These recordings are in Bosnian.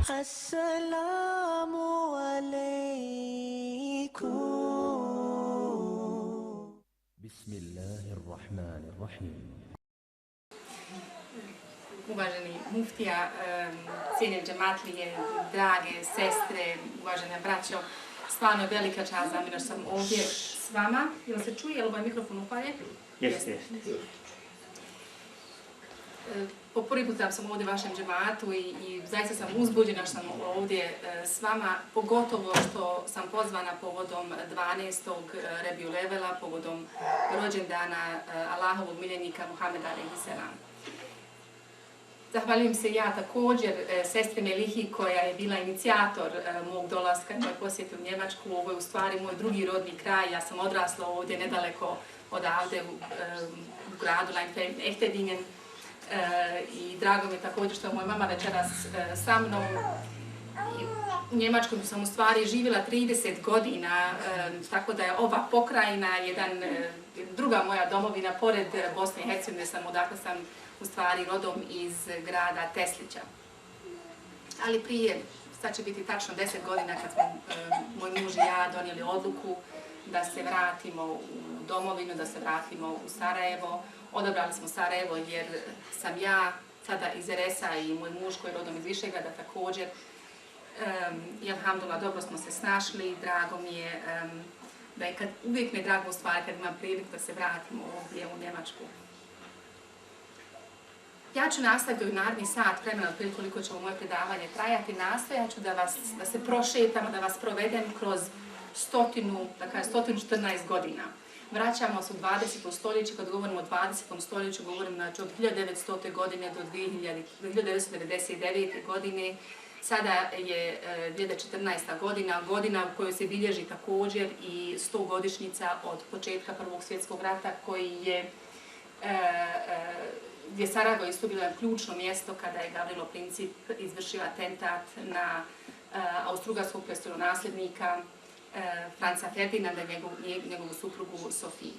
Assalamu alaikum. Bismillahirrahmanirrahim. Uvaženi muftija, cijenjeni džematlije, drage sestre, uvažene braćo, stvarno je velika čast za mene što sam ovdje s vama. Jel se čuje, jel ovaj mikrofon upalje? Jeste. Po prvi put sam ovdje u vašem džematu i zaista sam uzbuđena što sam ovdje s vama, pogotovo što sam pozvana povodom 12. Rebiju Levela, povodom rođendana Allahovog miljenika Muhameda alejhi. Zahvaljujem se ja također sestri Melihi koja je bila inicijator mog dolaska, moj posjet u Njemačku. Ovo je u stvari moj drugi rodni kraj. Ja sam odrasla ovdje nedaleko odavde u gradu Echterdingen. I drago mi je također što je moja mama večeras sa mnom. U Njemačkoj sam u stvari živjela 30 godina, tako da je ova pokrajina druga moja domovina, pored Bosne i Hercegovine odakle sam u stvari rodom iz grada Teslića. Ali prije, sad će biti tačno 10 godina kad smo moj muž i ja donijeli odluku da se vratimo u domovinu, da se vratimo u Sarajevo. Odabrali smo Sarajevo jer sam ja sada iz RS-a i moj muž koji je rodom iz Višegrada također. I alhamdulillah, dobro smo se snašli, drago mi je da je uvijek mi je drago u stvari kad imam priliku da se vratimo ovdje u Njemačku. Ja ću nastaviti u naredni sat vremena, otprilike koliko će moje predavanje trajati, nastojat ću da se prošetamo, da vas provedem kroz 114 godina. Vraćamo se u 20. stoljeće, kad govorimo o 20. stoljeću, govorimo znači, od 1900. godine do 1999. godine. Sada je 2014. godina u kojoj se bilježi također i 100-godišnjica od početka Prvog svjetskog rata, gdje Sarajevo isto bilo ključno mjesto kada je Gavrilo Princip izvršio atentat na austrougarskog prestolonasljednika Franca Ferdinanda i njegovu suprugu Sofiju.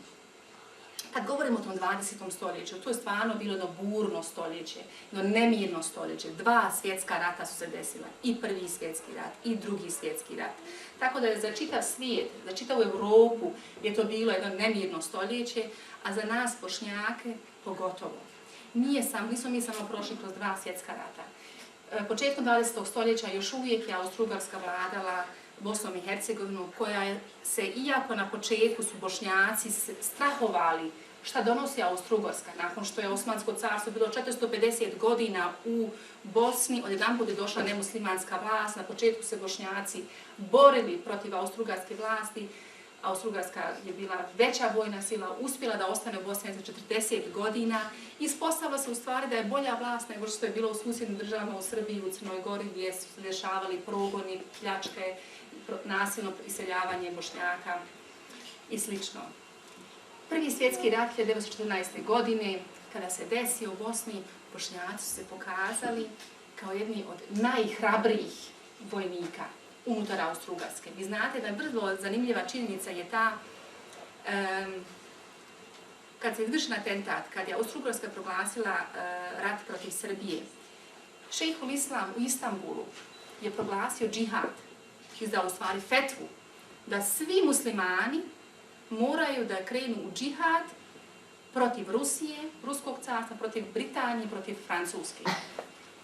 Kad govorimo o tom 20. stoljeću, to je stvarno bilo jedno burno stoljeće, jedno nemirno stoljeće. 2 svjetska rata su se desila, i Prvi svjetski rat, i Drugi svjetski rat. Tako da je za čitav svijet, za čitavu Europu je to bilo jedno nemirno stoljeće, a za nas Bošnjake pogotovo. Nismo mi samo prošli kroz 2 svjetska rata. Početkom 20. stoljeća još uvijek je Austrougarska vladala Bosnom i Hercegovinom, koja se, iako na početku su Bošnjaci strahovali šta donosi Austrougarska, nakon što je Osmansko carstvo bilo 450 godina u Bosni, odjedanput je došla nemuslimanska vlast, na početku se Bošnjaci borili protiv austrougarske vlasti. Austrougarska je bila veća vojna sila, uspjela da ostane u Bosni za 40 godina. Ispostavilo se u stvari da je bolja vlast nego što je bilo u susjednim državama, u Srbiji, u Crnoj Gori, gdje su se dešavali progoni, pljačke, nasilno iseljavanje Bošnjaka i sl. Prvi svjetski rat 1914. godine, kada se desio u Bosni, Bošnjaci su se pokazali kao jedni od najhrabrijih vojnika unutar Austrougarske. Vi znate da je vrlo zanimljiva činjenica je ta, kad se izvršio atentat, kad je Austrougarska proglasila rat protiv Srbije, šejhul Islam u Istanbulu je proglasio džihad, izdao u stvari fetvu, da svi muslimani moraju da krenu u džihad protiv Rusije, Ruskog carstva, protiv Britanije, protiv Francuske.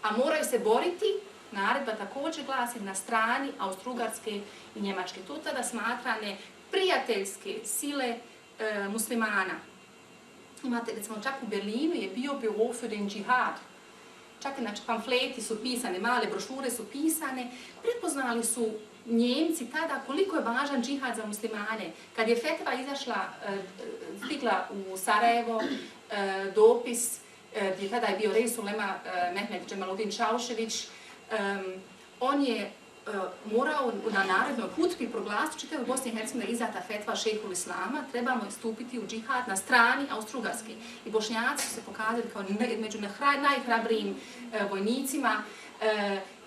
A moraju se boriti, naredba također glasi, na strani Austrougarske i Njemačke. To tada smatrane prijateljske sile muslimana. Imate, recimo, čak u Berlinu je bio Büro für den Džihad. Čak i znači, pamfleti su pisane, male brošure su pisane. Prepoznali su Njemci tada koliko je važan džihad za muslimane. Kad je fetva izašla, stigla u Sarajevo, dopis, gdje tada je bio Reis Ulema Mehmed Džemaludin Čaušević, on je morao na narednoj hutbi proglasiti čitavoj Bosni i Hercegovini izdata fetva šejhul Islama, trebamo stupiti u džihad na strani Austrougarske. I Bošnjaci su se pokazali kao među najhrabrijim vojnicima,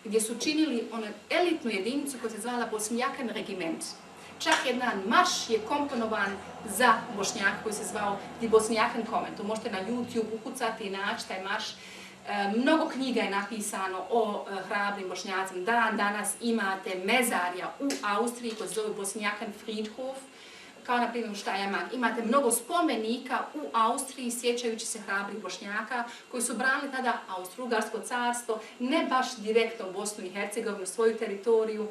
gdje su činili elitnu jedinicu koja se zvala Bosnjakan regiment. Čak jedan marš je komponovan za Bošnjaka koji se zvao Die Bosnjakan Kommen. To možete na YouTube ukucati i naći taj marš. Mnogo knjiga je napisano o hrabrim Bošnjacima. Dan danas imate mezarja u Austriji koji se zove Bosnjakan Friedhof, kao na primjer u Steiermark. Imate mnogo spomenika u Austriji sjećajući se hrabrih Bošnjaka koji su branili tada Austro-Ugarsko carstvo, ne baš direktno Bosnu i Hercegovinu, svoju teritoriju,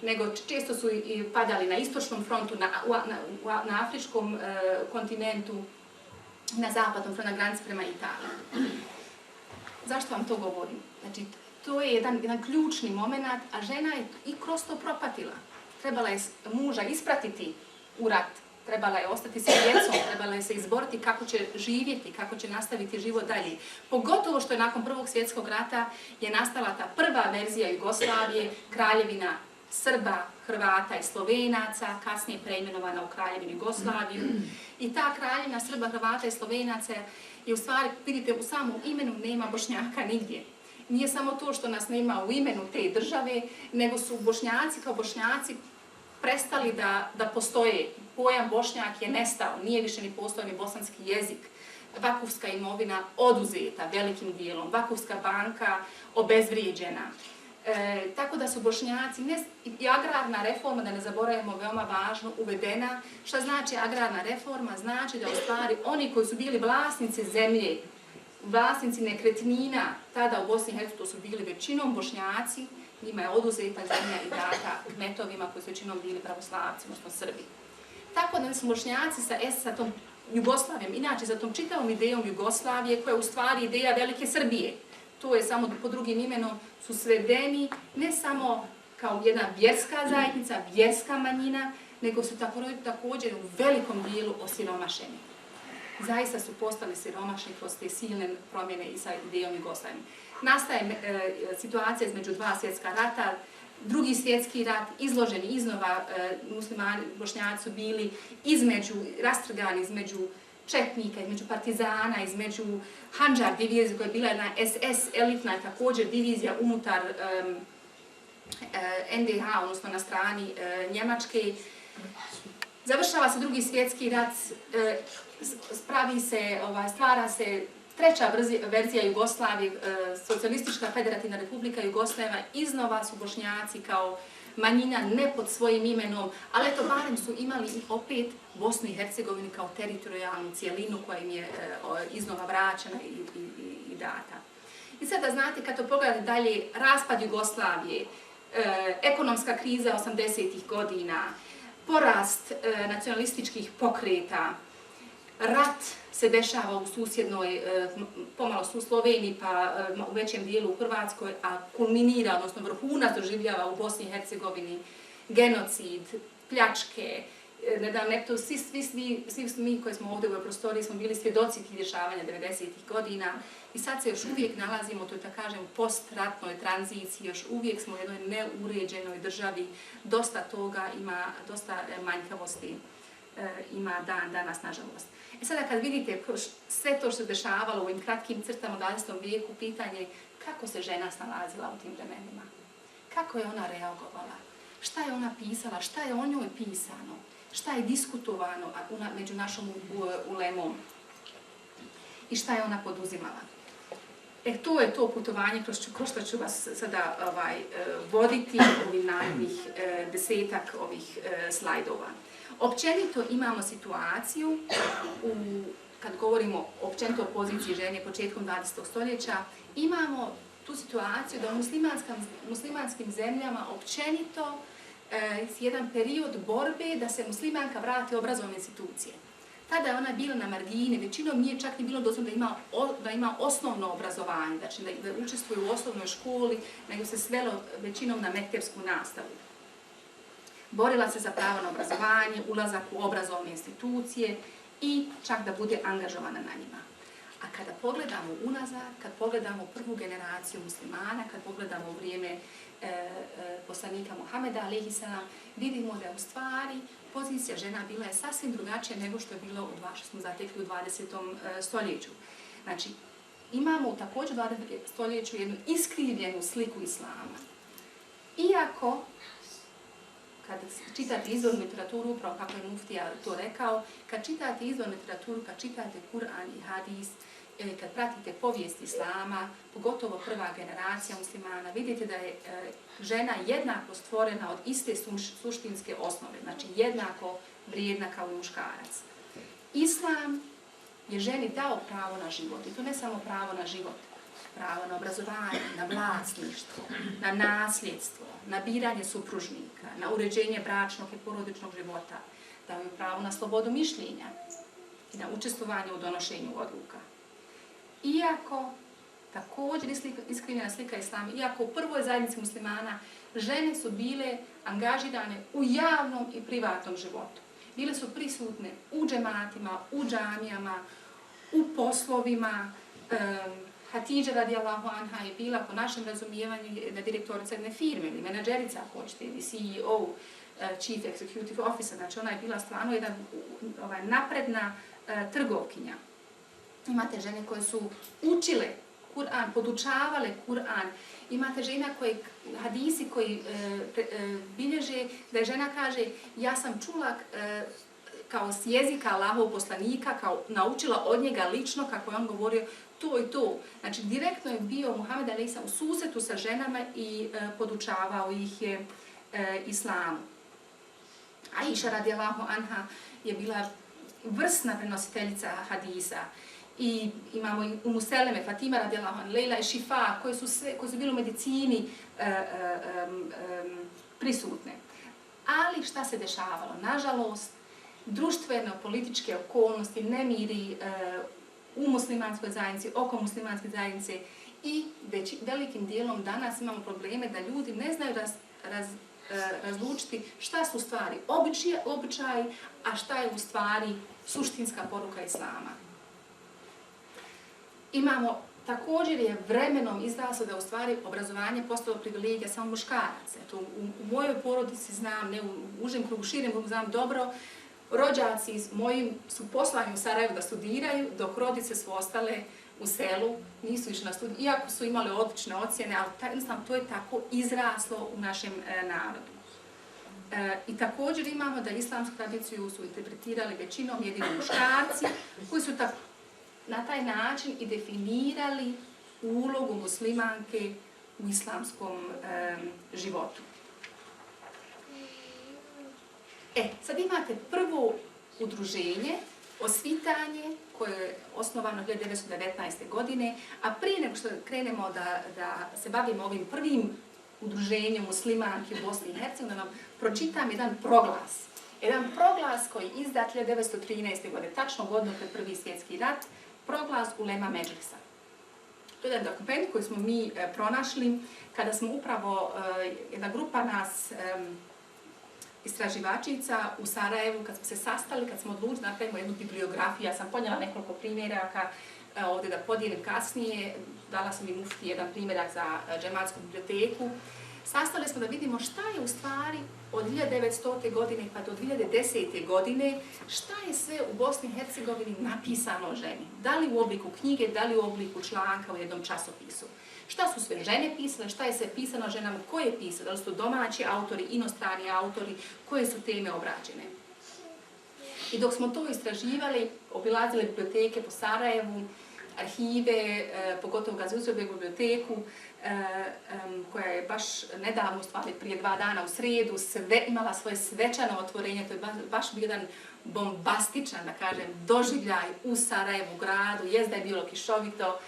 nego često su i padali na istočnom frontu, na afričkom kontinentu, na zapadnom frontu, na granici prema Italiji. Zašto vam to govorim? Znači, to je jedan ključni moment, a žena je i kroz to propatila. Trebala je muža ispratiti u rat, trebala je ostati sa djecom, trebala je se izboriti kako će živjeti, kako će nastaviti život dalje. Pogotovo što je nakon Prvog svjetskog rata je nastala ta prva verzija Jugoslavije, kraljevina Srba, Hrvata i Slovenaca, kasnije preimenovana u kraljevinu Jugoslaviju. I ta kraljevina Srba, Hrvata i Slovenaca je u stvari, vidite, u samom imenu nema Bošnjaka nigdje. Nije samo to što nas nema u imenu te države, nego su Bošnjaci kao Bošnjaci prestali da postoje. Pojam Bošnjak je nestao, nije više ni postojao ni bosanski jezik. Vakufska imovina oduzeta velikim dijelom, Vakufska banka obezvrijeđena. Tako da su Bošnjaci, i agrarna reforma, da ne zaboravimo, veoma važno, uvedena. Šta znači agrarna reforma? Znači da u stvari oni koji su bili vlasnici zemlje, vlasnici nekretnina, tada u Bosni i Hercegovini, to su bili većinom Bošnjaci, njima je oduzeta zemlja i data kmetovima koji su većinom bili pravoslavci, odnosno Srbi. Tako da su Bošnjaci sa tom Jugoslavijom, inače sa tom čitavom idejom Jugoslavije, koja je u stvari ideja velike Srbije. To je samo pod drugim imenom, su svedeni ne samo kao jedna vjerska zajednica, vjerska manjina, nego su također u velikom dijelu osiromašeni. Zaista su postali siromašni kroz te silne promjene i sa idejom Jugoslavije. Nastaje situacija između dva svjetska rata, Drugi svjetski rat, izloženi iznova, muslimani, Bošnjaci su bili rastrgani između četnika, između partizana, između Handžar divizije koja je bila jedna SS elitna također divizija unutar NDH, odnosno na strani Njemačke. Završava se Drugi svjetski rat, stvara se treća verzija Jugoslavije, Socijalistička federativna republika Jugoslavija, iznova su Bošnjaci kao manjina ne pod svojim imenom, ali eto barem su imali i opet Bosnu i Hercegovinu kao teritorijalnu cijelinu koja im je iznova vraćena i data. I sada znate, kad to pogledate dalje, raspad Jugoslavije, ekonomska kriza 80-ih godina, porast nacionalističkih pokreta, rat se dešava u susjednoj, pomalo su u Sloveniji, pa u većem dijelu u Hrvatskoj, a kulminira, odnosno vrhunac doživljava u Bosni i Hercegovini, genocid, pljačke, svi mi koji smo ovdje u ovoj prostoriji smo bili svjedoci tih dešavanja 90-ih godina i sad se još uvijek nalazimo u toj, da kažem, postratnoj tranziciji, još uvijek smo u jednoj neuređenoj državi, dosta toga ima, dosta manjkavosti ima danas, nažalost. I sada kad vidite sve to što se dešavalo u ovim kratkim crtama u 20. vijeku, pitanje je kako se žena snalazila u tim vremenima, kako je ona reagovala, šta je ona pisala, šta je o njoj pisano, šta je diskutovano među našom ulemom i šta je ona poduzimala. To je to putovanje kroz što ću vas sada voditi ovih narednih 10-ak ovih slajdova. Općenito imamo situaciju, kad govorimo općenito o poziciji žene početkom 20. stoljeća, imamo tu situaciju da u muslimanskim zemljama općenito jedan period borbe da se muslimanka vrati u obrazovne institucije. Tada je ona bila na margini, većinom nije čak ni bilo doslovno da ima osnovno obrazovanje, znači da učestvuje u osnovnoj školi, nego se svelo većinom na mektepsku nastavu. Borila se za pravo na obrazovanje, ulazak u obrazovne institucije i čak da bude angažovana na njima. A kada pogledamo unazad, kad pogledamo prvu generaciju muslimana, kad pogledamo vrijeme poslanika Muhameda, alejhiselam, vidimo da je u stvari pozicija žena bila je sasvim drugačija nego što je bilo što smo zatekli u 20. stoljeću. Znači, imamo također u 20. stoljeću jednu iskrivljenu sliku islama. Iako, kad čitate izvornu literaturu, upravo kako je muftija to rekao, kad čitate izvornu literaturu, kad čitate Kur'an i hadis, kad pratite povijest islama, pogotovo prva generacija muslimana, vidite da je žena jednako stvorena od iste suštinske osnove, znači jednako vrijedna kao i muškarac. Islam je ženi dao pravo na život, i to ne samo pravo na život, pravo na obrazovanje, na vlasništvo, na nasljedstvo, na biranje supružnika, na uređenje bračnog i porodičnog života, dao je pravo na slobodu mišljenja i na učestvovanje u donošenju odluka. Iako, također iskrivljena slika islama, iako u prvoj zajednici muslimana žene su bile angažirane u javnom i privatnom životu. Bile su prisutne u džematima, u džamijama, u poslovima. Hatidža radijallahu anha je bila, po našem razumijevanju, direktorica jedne firme ili menadžerica, ako hoćete, ili CEO, Chief Executive Officer, znači ona je bila stvarno jedna napredna trgovkinja. Imate žene koje su učile Kur'an, podučavale Kur'an. Imate žena hadisi koji bilježe da je žena kaže ja sam čula kao s jezika Allahovog poslanika, kao naučila od njega lično kako je on govorio to i to. Znači direktno je bio Muhammed a.s. u susretu sa ženama i podučavao ih je islamu. Aisha radijallahu anha je bila vrsna prenositeljica hadisa. I imamo i Umu Seleme, Fatima radijallahu anha, Lejla i Šifa, koje su bile u medicini prisutne. Ali šta se dešavalo? Nažalost, društveno-političke okolnosti, nemiri u muslimanskoj zajednici, oko muslimanske zajednice i velikim dijelom danas imamo probleme da ljudi ne znaju razlučiti šta su u stvari običaji, a šta je u stvari suštinska poruka islama. Imamo, također je vremenom izraslo da u stvari obrazovanje postalo privilegija samo muškaraca. U mojoj porodici znam, ne u užem krugu, širem krugu znam dobro, rođaci moji su poslani u Sarajevo da studiraju, dok rodice su ostale u selu, nisu išli na studij, iako su imali odlične ocjene, ali jednostavno to je tako izraslo u našem narodu. I također imamo da islamsku tradiciju su interpretirali većinom jedini muškarci, koji su na taj način i definirali ulogu muslimanke u islamskom životu. Sad imate prvo udruženje, Osvitanje, koje je osnovano 1919. godine, a prije nego što krenemo da se bavimo ovim prvim udruženjem muslimanki u Bosni i Hercegovini, da vam pročitam jedan proglas. Jedan proglas koji je izdat 1913. godine, tačno godinu pred Prvi svjetski rat, proglas Ulema Medžlisa. To je jedan dokument koji smo mi pronašli kada smo upravo, jedna grupa nas istraživačica u Sarajevu, kad smo se sastali, kad smo odlučili da napravimo jednu bibliografiju, ja sam podnijela nekoliko primjeraka ovdje da podijelim kasnije, dala sam i mufti jedan primjerak za džematsku biblioteku. Sastali smo da vidimo šta je u stvari od 1900. godine pa do 2010. godine, šta je sve u Bosni i Hercegovini napisano o ženi. Da li u obliku knjige, da li u obliku članka u jednom časopisu. Šta su sve žene pisale, šta je sve pisano o ženama, ko je pisao, da li su to domaći autori, inostrani autori, koje su teme obrađene. I dok smo to istraživali, obilazili biblioteke po Sarajevu, arhive, pogotovo Gaziuzovegu biblioteku, koja je baš nedavno, stvari prije 2 dana u srijedu, imala svoje svečano otvorenje, to je baš bio jedan bombastičan, da kažem, doživljaj u Sarajevu gradu, jest da je bilo kišovito,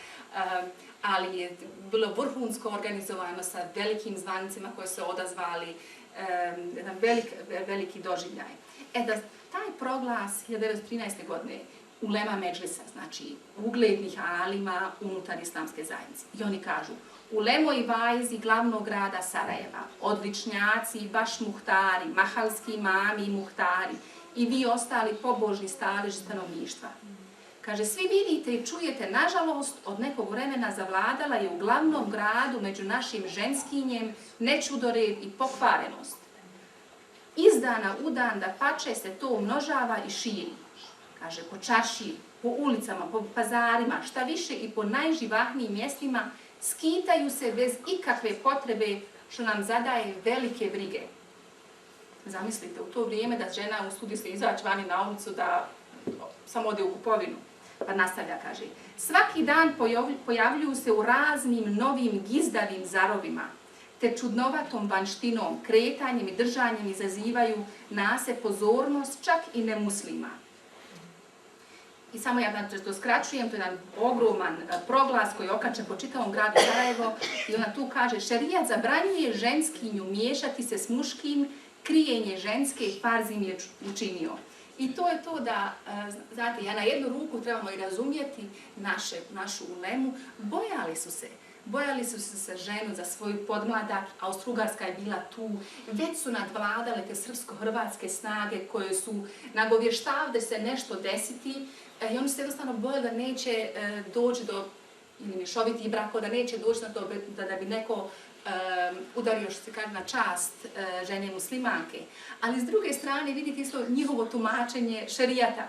ali je bilo vrhunsko organizovano sa velikim zvanicima koji se odazvali, jedan veliki doživljaj. Da taj proglas 1913. godine Ulema Medžlisa, znači uglednih alima unutar islamske zajednice. I oni kažu, ulemo i vajzi glavnog grada Sarajeva, odličnjaci, baš muhtari, mahalski imami i muhtari i vi ostali pobožni staleži stanovništva. Kaže, svi vidite i čujete, nažalost, od nekog vremena zavladala je u glavnom gradu među našim ženskinjem nečudored i pokvarenost. Iz dana u dan da pače se to umnožava i širi. Kaže, po čaršiji, po ulicama, po pazarima, šta više i po najživahnijim mjestima, skitaju se bez ikakve potrebe što nam zadaje velike brige. Zamislite, u to vrijeme da žena usudi se izaći vani na ulicu da samo ode u kupovinu. Pa nastavlja, kaže, svaki dan pojavljuju se u raznim novim gizdavim zarovima, te čudnovatom vanštinom, kretanjem i držanjem izazivaju nase pozornost čak i nemuslima. I samo ja to skraćujem, to je jedan ogroman proglas koji je okačen po čitavom gradu Sarajevo i ona tu kaže šerijat zabranjuje ženskinju miješati se s muškim, krijenje ženske farzim je učinio. I to je to da, znate, ja na jednu ruku trebamo i razumjeti našu ulemu, bojali su se ženu za svoj podmladak, Austro-Ugarska je bila tu, već su nadvladale te srpsko-hrvatske snage koje su nagovještavale da se nešto desiti i oni se jednostavno bojali da neće doći do mješovitih brakova, da neće doći na to da bi neko udario, što se kaže, na čast žene muslimanke. Ali s druge strane vidite isto njihovo tumačenje šerijata,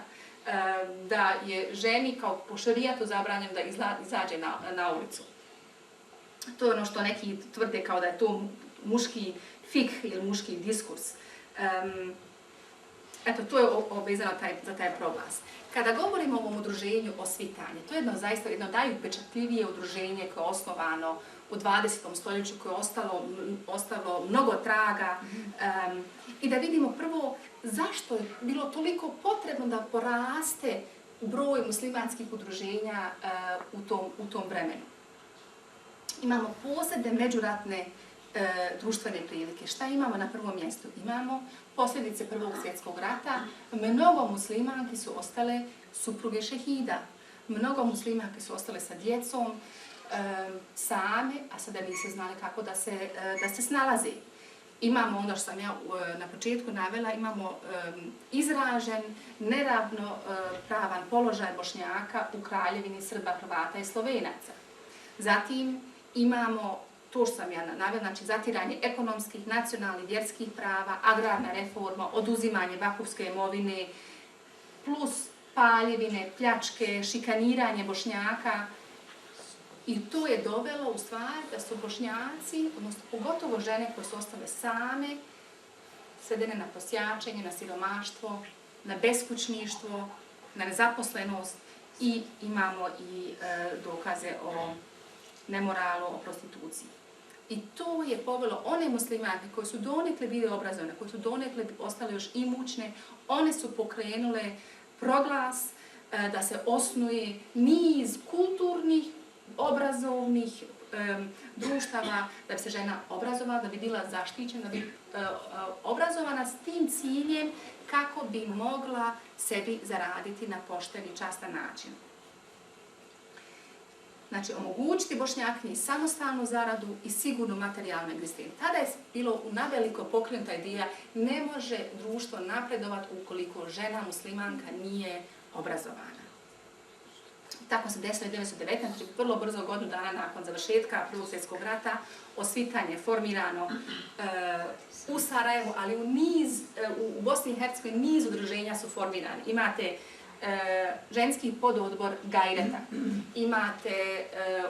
da je ženi kao po šerijatu zabranjeno da izađe na ulicu. To je ono što neki tvrde kao da je to muški fik ili muški diskurs. Eto, to je vezano za taj proglas. Kada govorimo o ovom udruženju Osvitanje, to je zaista jedno najupečatljivije udruženje koje je osnovano u 20. stoljeću, koje je ostalo mnogo traga. I da vidimo prvo zašto je bilo toliko potrebno da poraste broj muslimanskih udruženja u tom vremenu. Imamo posebne međuratne društvene prilike. Šta imamo na prvom mjestu? Imamo posljedice Prvog svjetskog rata. Mnogo muslimanki su ostale supruge šehida. Mnogo muslimanki su ostale sa djecom, same, a sada nisu znali kako da se snalaze. Imamo ono što sam ja na početku navela, imamo izražen, neravnopravan položaj Bošnjaka u kraljevini Srba, Hrvata i Slovenaca. Zatim imamo, to što sam ja navela, znači zatiranje ekonomskih, nacionalnih, vjerskih prava, agrarna reforma, oduzimanje vakufske imovine, plus paljevine, pljačke, šikaniranje Bošnjaka. I to je dovelo u stvari da su Bošnjaci, odnosno pogotovo žene koje su ostale same, svedene na prosjačenje, na siromaštvo, na beskućništvo, na nezaposlenost i imamo i dokaze o nemoralu, o prostituciji. I to je povelo one muslimanke koje su donekle bile obrazovane, koje su donekle ostale još imućne, one su pokrenule proglas da se osnuje niz kulturnih, obrazovnih društava, da bi se žena obrazovala, da bi bila zaštićena, da bi obrazovana s tim ciljem kako bi mogla sebi zaraditi na pošten i častan način. Znači, omogućiti Bošnjakinji samostalnu zaradu i sigurnu materijalnu egzistenciju. Tada je bilo naveliko pokrenuta ideja, ne može društvo napredovati ukoliko žena muslimanka nije obrazovana. Tako se desilo 1919, vrlo brzo, godinu dana nakon završetka Prvog svjetskog rata, Osvitanje je formirano u Sarajevu, ali u Bosni i Hercegovini niz udruženja su formirani. Imate ženski pododbor Gajreta, imate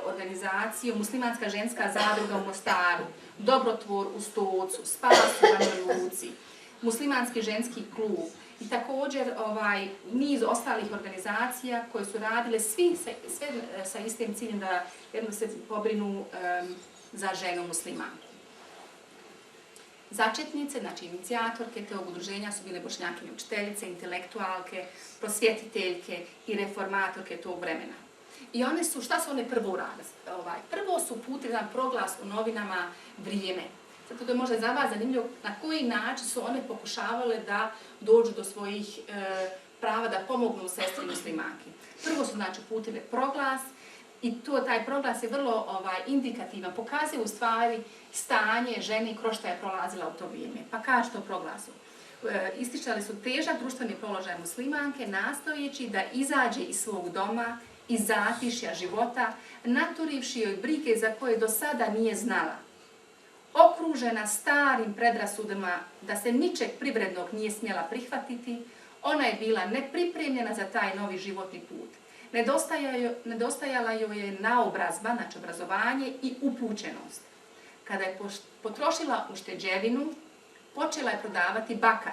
organizaciju Muslimanska ženska zadruga u Mostaru, Dobrotvor u Stocu, Spas u Banja Luci, Muslimanski ženski klub i također niz ostalih organizacija koje su radile sve sa istim ciljem da jedno se pobrinu za ženu muslimanku. Začetnice, znači inicijatorke tog udruženja su bile Bošnjakinje učiteljice, intelektualke, prosvjetiteljke i reformatorke tog vremena. I one su, šta su one prvo uradile? Prvo su uputile jedan proglas u novinama Vrijeme. Zato to je možda za vas zanimljivo na koji način su one pokušavale da dođu do svojih prava, da pomognu sestri muslimanki. Prvo su znači uputile proglas i taj proglas je vrlo indikativan, pokazuje u stvari stanje žene kroz što je prolazila u to vrijeme. Pa kaže to u proglasu. Ističali su težak društveni položaj muslimanke, nastojeći da izađe iz svog doma, iz zatišja života, naturivši joj brige za koje do sada nije znala. Okružena starim predrasudama da se ničeg privrednog nije smjela prihvatiti, ona je bila nepripremljena za taj novi životni put. Nedostajala joj je naobrazba, znači obrazovanje i upućenost. Kada je potrošila ušteđevinu, počela je prodavati bakar,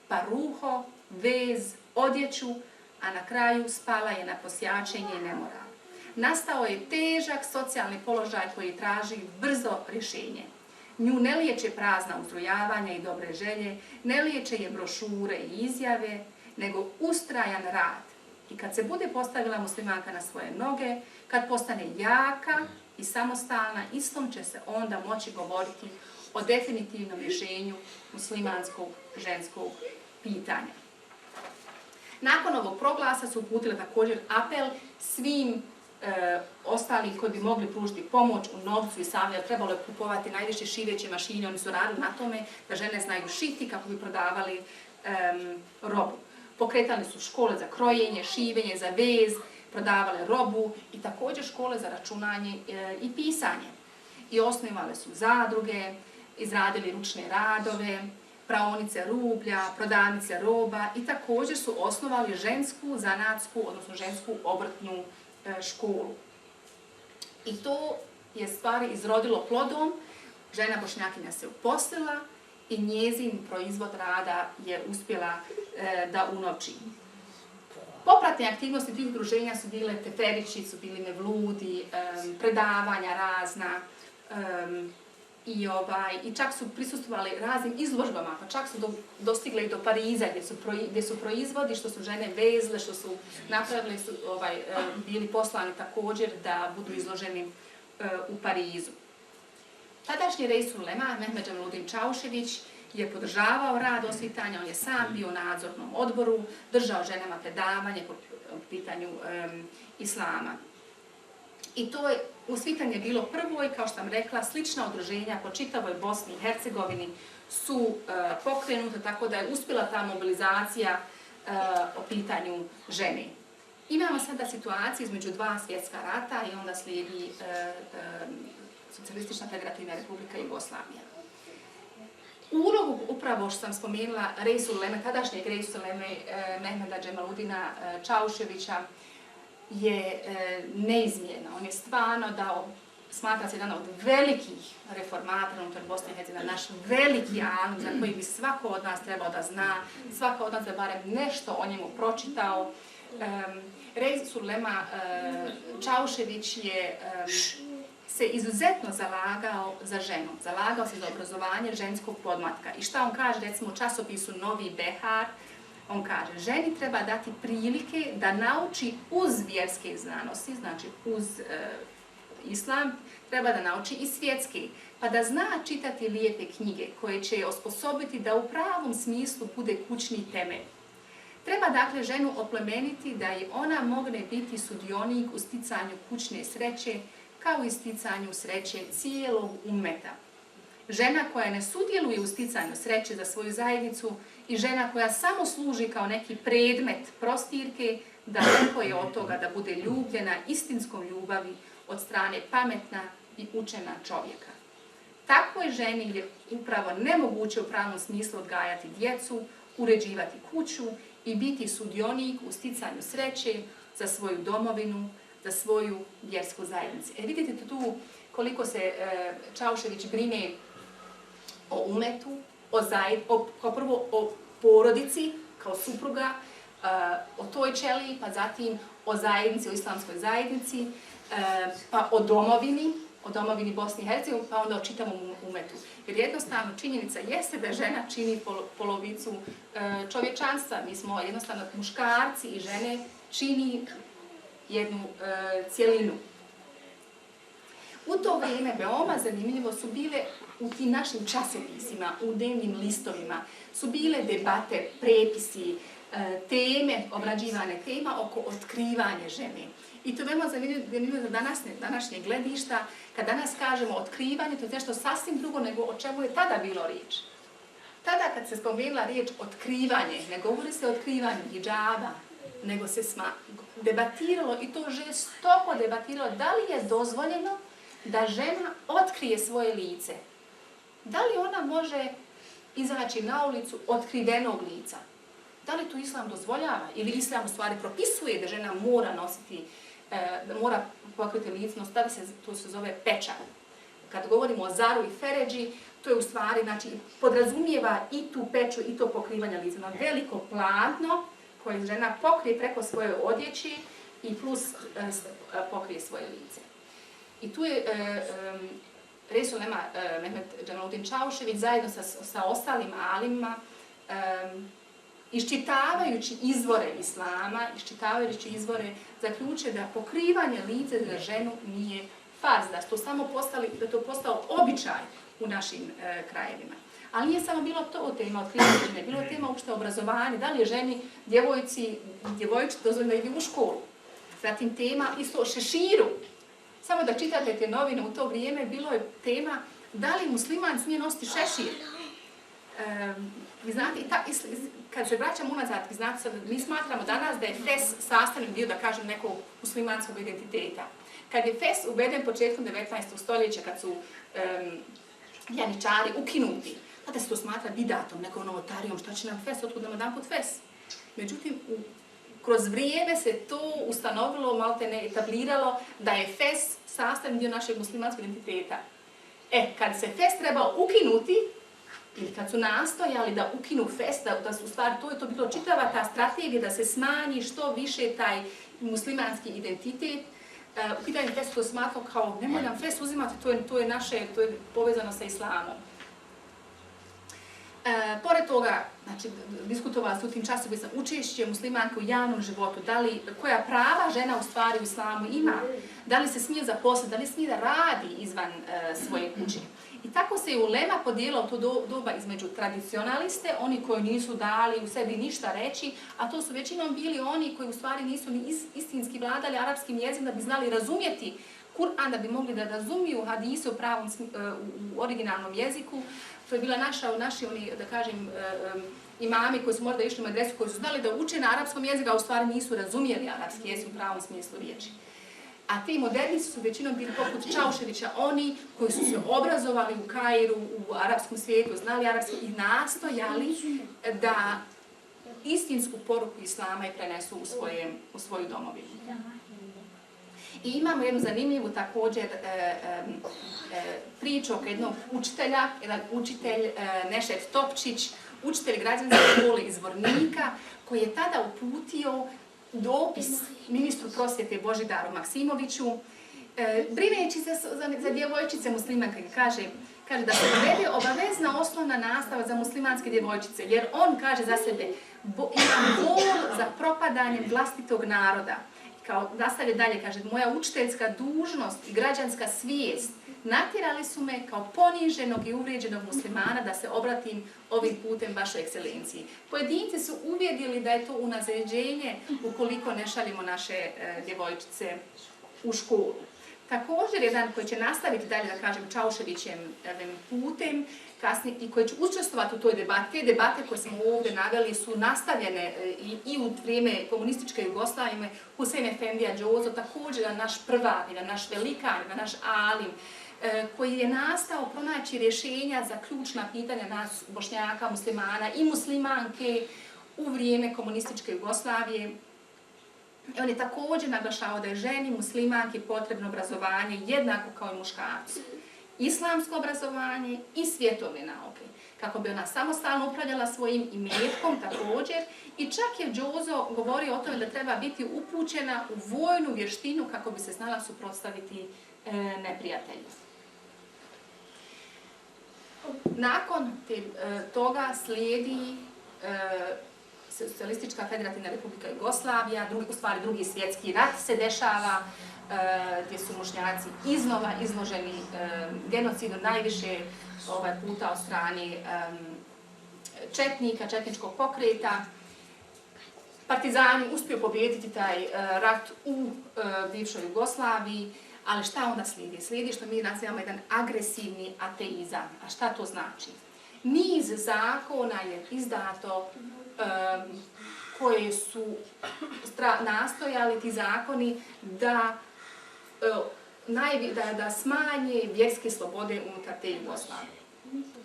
pa ruho, vez, odjeću, a na kraju spala je na prosjačenje i nemoral. Nastao je težak socijalni položaj koji traži brzo rješenje. Nju ne liječe prazna uzrujavanja i dobre želje, ne liječe je brošure i izjave, nego ustrajan rad. I kad se bude postavila muslimanka na svoje noge, kad postane jaka i samostalna, istom će se onda moći govoriti o definitivnom rješenju muslimanskog ženskog pitanja. Nakon ovog proglasa su uputile također apel svim ostali koji bi mogli pružiti pomoć u novcu i savjet. Trebalo je kupovati najviše šiveće mašine, oni su radili na tome da žene znaju šiti kako bi prodavali robu. Pokretali su škole za krojenje, šivenje, za vez, prodavale robu i također škole za računanje i pisanje. I osnivale su zadruge, izradili ručne radove, praonice rublja, prodavnice roba i također su osnovali žensku zanatsku, odnosno žensku obrtnu školu. I to je stvari izrodilo plodom, žena Bošnjakinja se uposlila i njezin proizvod rada je uspjela da unovči. Popratne aktivnosti tih udruženja su bile teferići, su bili mevludi, predavanja razna i čak su prisustvovali raznim izložbama, pa čak su dostigle i do Pariza gdje su proizvodi što su žene vezle, što su napravili, bili poslani također da budu izloženi u Parizu. Tadašnji rejs ulema, Mehmed Džemaludin Čaušević, je podržavao rad osvitanja, on je sam bio u nadzornom odboru, držao ženama predavanje po pitanju islama. I to je usvitanje bilo prvo i, kao što sam rekla, slična udruženja po čitavoj Bosni i Hercegovini su pokrenuta, tako da je uspjela ta mobilizacija o pitanju žene. Imamo sada situaciju između dva svjetska rata i onda slijedi Socijalistična federativna republika Jugoslavija. Ulogu, upravo što sam spomenula, rejsul uleme, tadašnjeg rejsul uleme Mehmeda Džemaludina Čauševića, je neizmjerna. On je stvarno dao, smatra se jedan od velikih reformatora unutar Bosne i Hercegovine, naš veliki alim za koji bi svako od nas trebao da zna, svako od nas da barem nešto o njemu pročitao. Rejsul ulema Čaušević je se izuzetno zalagao za ženu, zalagao se za obrazovanje ženskog podmlatka. I šta on kaže, recimo u časopisu Novi Behar, on kaže, ženi treba dati prilike da nauči uz vjerske znanosti, znači uz islam, treba da nauči i svjetske, pa da zna čitati lijepe knjige koje će je osposobiti da u pravom smislu bude kućni temelj. Treba dakle ženu oplemeniti da i ona mogne biti sudionik u sticanju kućne sreće, kao i sticanju sreće cijelog ummeta. Žena koja ne sudjeluje u sticanju sreće za svoju zajednicu i žena koja samo služi kao neki predmet prostirke, daleko je od toga da bude ljubljena istinskom ljubavi od strane pametna i učena čovjeka. Takvoj ženi je upravo nemoguće u pravom smislu odgajati djecu, uređivati kuću i biti sudionik u sticanju sreće za svoju domovinu, za svoju vjersku zajednicu. Vidite tu koliko se Čaušević brine o umetu, kao prvo o porodici, kao supruga, o toj ćeliji, pa zatim o zajednici, o islamskoj zajednici, pa o domovini Bosne i Hercegovine, pa onda o čitavom umetu. Jer jednostavno činjenica jeste da žena čini polovicu čovječanstva. Mi smo jednostavno muškarci i žene čini jednu cjelinu. U to vrijeme veoma zanimljivo su bile u tim našim časopisima, u dnevnim listovima, su bile debate, prepisi, teme, obrađivane tema oko otkrivanja žene. I to je veoma zanimljivo za današnje gledišta. Kad danas kažemo otkrivanje, to je nešto sasvim drugo nego o čemu je tada bilo riječ. Tada kad se spomenula riječ otkrivanje, ne govori se o otkrivanju hidžaba, nego se debatiralo i to žestoko debatiralo da li je dozvoljeno da žena otkrije svoje lice. Da li ona može izaći na ulicu otkrivenog lica? Da li to islam dozvoljava? Ili islam u stvari propisuje da žena mora nositi, da mora pokriti lice, to se zove pečat. Kad govorimo o zaru i feređi, to je u stvari, znači, podrazumijeva i tu peču i to pokrivanje lica. Na veliko platno koje žena pokrije preko svoje odjeći i plus pokrije svoje lice. I tu je Resul Ulema Mehmet Džemaluddin Čaušević zajedno sa ostalim alimima iščitavajući izvore islama, iščitavajući izvore, zaključuje da pokrivanje lice za ženu nije farz, da je to postao običaj u našim krajevima. Ali nije samo bilo to tema otkrivanja žene, bilo je tema uopšte obrazovanja, da li je ženi, djevojčici dozvoljeno da ide u školu. Zatim tema isto o šeširu. Samo da čitate te novine u to vrijeme, bilo je tema da li musliman smije nositi šešir. Vi znate, kad se vraćamo unazad, vi znate, mi smatramo danas da je fes sastavni dio, da kažem, nekog muslimanskog identiteta. Kad je fes uveden početkom 19. stoljeća, kad su janičari ukinuti, tada se to smatra bidatom, nekom novotarijom, šta će nam fes, otkud nam jedan put fes. Međutim, kroz vrijeme se to ustanovilo, malte ne etabliralo, da je fes sastavni dio našeg muslimanskog identiteta. Kad se fes treba ukinuti, ili kad su nastojali da ukinu fes, da su stvari, to je to bilo čitava ta strategija da se smanji što više taj muslimanski identitet. U pitanju fes to smatrao kao, nemoj nam fes uzimati, to je naše, to je povezano sa islamom. Pored toga, znači, diskutovala se u tim časopisima učešće muslimanke u javnom životu, koja prava žena u stvari u islamu ima, da li se smije zaposliti, da li smije da radi izvan svoje kuće. I tako se je ulema podijelila u to doba između tradicionaliste, oni koji nisu dali u sebi ništa reći, a to su većinom bili oni koji u stvari nisu ni istinski vladali arapskim jezikom da bi znali razumjeti Kur'an, da bi mogli da razumiju hadise u originalnom jeziku. To je bila naši oni, da kažem, imami koji su možda išli u medresu, koji su znali da uče na arapskom jeziku, a u stvari nisu razumjeli arapski jezik u pravom smislu riječi. A ti modernici su većinom bili poput Čauševića, oni koji su se obrazovali u Kairu, u arapskom svijetu, znali arapski i nastojali da istinsku poruku islama i prenesu u svoju domovinu. I imamo jednu zanimljivu također priču oko jednog učitelja, jedan učitelj Nešet Topčić, učitelj građanske škole iz Zvornika, koji je tada uputio dopis ministru prosvjete Božidaru Maksimoviću, brineći se za djevojčice muslimanke, kaže da se uvede obavezna osnovna nastava za muslimanske djevojčice, jer on kaže za sebe, ima bol za propadanjem vlastitog naroda. Kao nastavlja dalje, kaže, moja učiteljska dužnost i građanska svijest natjerali su me kao poniženog i uvrijeđenog muslimana da se obratim ovim putem vašoj ekscelenciji. Pojedinci su uvjerili da je to unazađenje ukoliko ne šaljemo naše djevojčice u školu. Također jedan koji će nastaviti dalje, da kažem, Čauševićevim putem, kasnije i koji će učestvovati u toj debati. Te debate koje smo ovdje naveli su nastavljene i u vrijeme komunističke Jugoslavije. Husein Efendija Džozo, također jedan naš prvak, jedan naš velikan, jedan naš alim, koji je nastao pronaći rješenja za ključna pitanja nas Bošnjaka, muslimana i muslimanke u vrijeme komunističke Jugoslavije. I on je također naglašavao da je ženi muslimanki potrebno obrazovanje jednako kao i muškarcu. Islamsko obrazovanje i svjetovne nauke, kako bi ona samostalno upravljala svojim imetkom također. I čak je Džozo govorio o tome da treba biti upućena u vojnu vještinu kako bi se znala suprotstaviti neprijatelju. Nakon toga slijedi Socijalistička federativna republika Jugoslavija, u stvari Drugi svjetski rat se dešava, gdje su Bošnjaci iznova izloženi genocidu najviše puta od strane četnika, četničkog pokreta. Partizani uspiju pobijediti taj rat u bivšoj Jugoslaviji, ali šta onda slijedi? Slijedi što mi nazivamo jedan agresivni ateizam. A šta to znači? Niz zakona je izdato koje su nastojali ti zakoni da smanje vjerske slobode unutar te Jugoslavije.